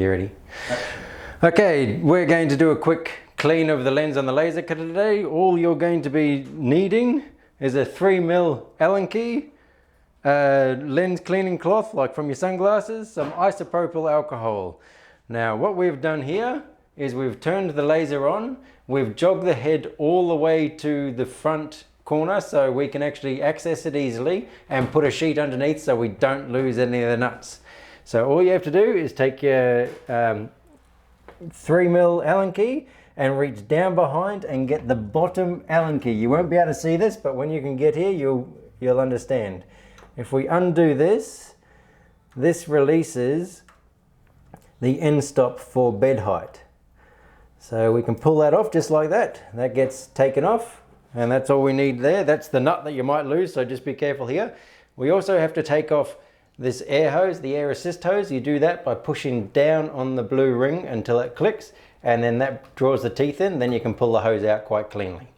You ready? Okay, we're going to do a quick clean of the lens on the laser cutter today. All you're going to be needing is a 3mm Allen key, lens cleaning cloth like from your sunglasses, some isopropyl alcohol. Now what we've done here is we've turned the laser on, we've jogged the head all the way to the front corner so we can actually access it easily and put a sheet underneath so we don't lose any of the nuts. So all you have to do is take your 3mm Allen key and reach down behind and get the bottom Allen key. You won't be able to see this, but when you can get here, you'll understand. If we undo this, this releases the end stop for bed height. So we can pull that off just like that. That gets taken off, and that's all we need there. That's the nut that you might lose, so just be careful here. We also have to take off this air hose, the air assist hose. You do that by pushing down on the blue ring until it clicks, and then that draws the teeth in. Then you can pull the hose out quite cleanly.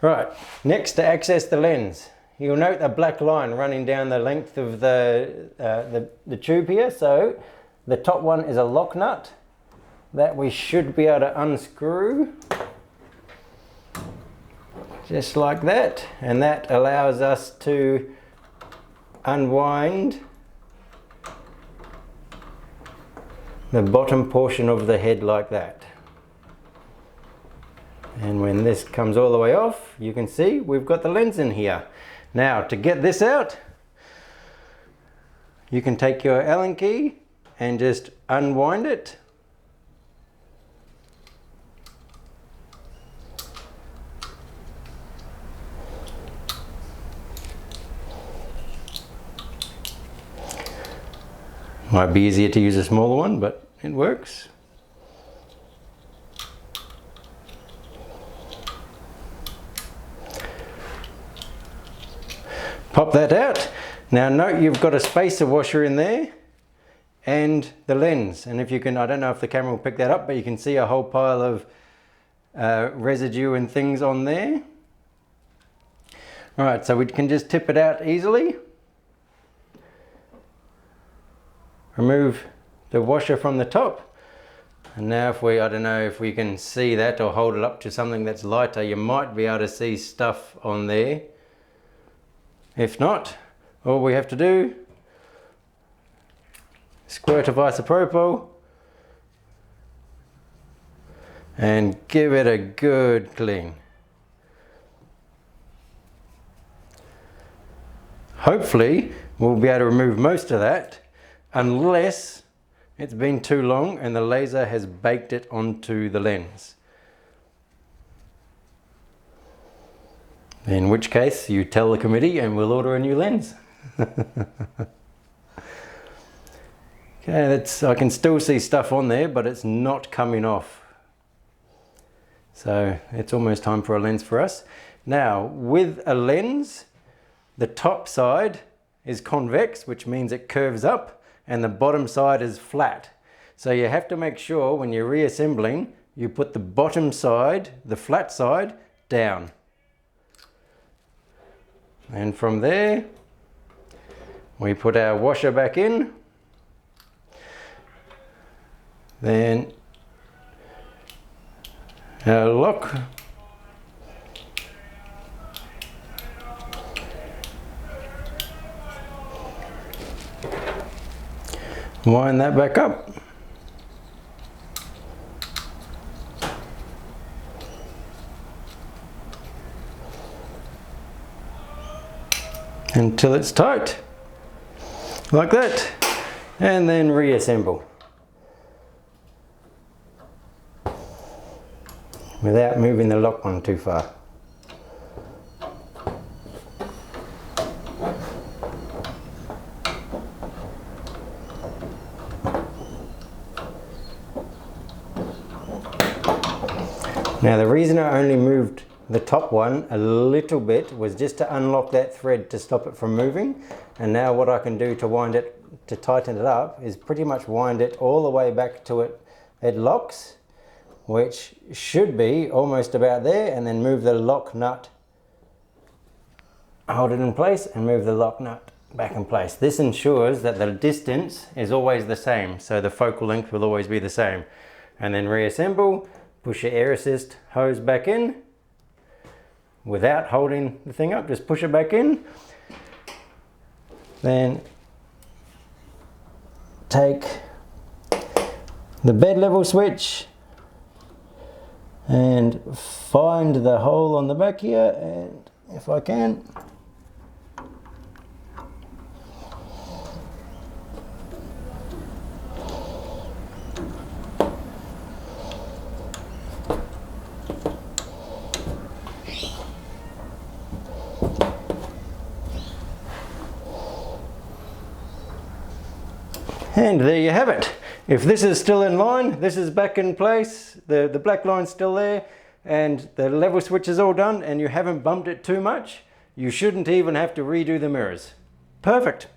Right, next, to access the lens, you'll note a black line running down the length of the tube here. So the top one is a lock nut that we should be able to unscrew just like that, and that allows us to unwind the bottom portion of the head like that. And when this comes all the way off, you can see we've got the lens in here. Now to get this out, you can take your Allen key and just unwind it. Might be easier to use a smaller one, but it works. Pop that out. Now note you've got a spacer washer in there and the lens. And if you can, I don't know if the camera will pick that up, but you can see a whole pile of residue and things on there. All right, so we can just tip it out easily. Remove the washer from the top, and now if we, I don't know if we can see that or hold it up to something that's lighter, you might be able to see stuff on there. If not, all we have to do, squirt of isopropyl and give it a good clean. Hopefully we'll be able to remove most of that, unless it's been too long and the laser has baked it onto the lens. In which case you tell the committee and we'll order a new lens. Okay, I can still see stuff on there, but it's not coming off. So it's almost time for a lens for us. Now with a lens, the top side is convex, which means it curves up, and the bottom side is flat. So you have to make sure when you're reassembling, you put the bottom side, the flat side, down. And from there, we put our washer back in. Then our lock. Wind that back up. Until it's tight, like that, and then reassemble without moving the lock one too far. Now the reason I only moved the top one a little bit was just to unlock that thread to stop it from moving. And now what I can do to wind it, to tighten it up, is pretty much wind it all the way back to it locks, which should be almost about there, and then move the lock nut, hold it in place and move the lock nut back in place. This ensures that the distance is always the same, so the focal length will always be the same. And then reassemble, push your air assist hose back in without holding the thing up, just push it back in. Then take the bed level switch and find the hole on the back here, and if I can, and there you have it. If this is still in line, this is back in place, the black line's still there, and the level switch is all done, and you haven't bumped it too much, you shouldn't even have to redo the mirrors. Perfect.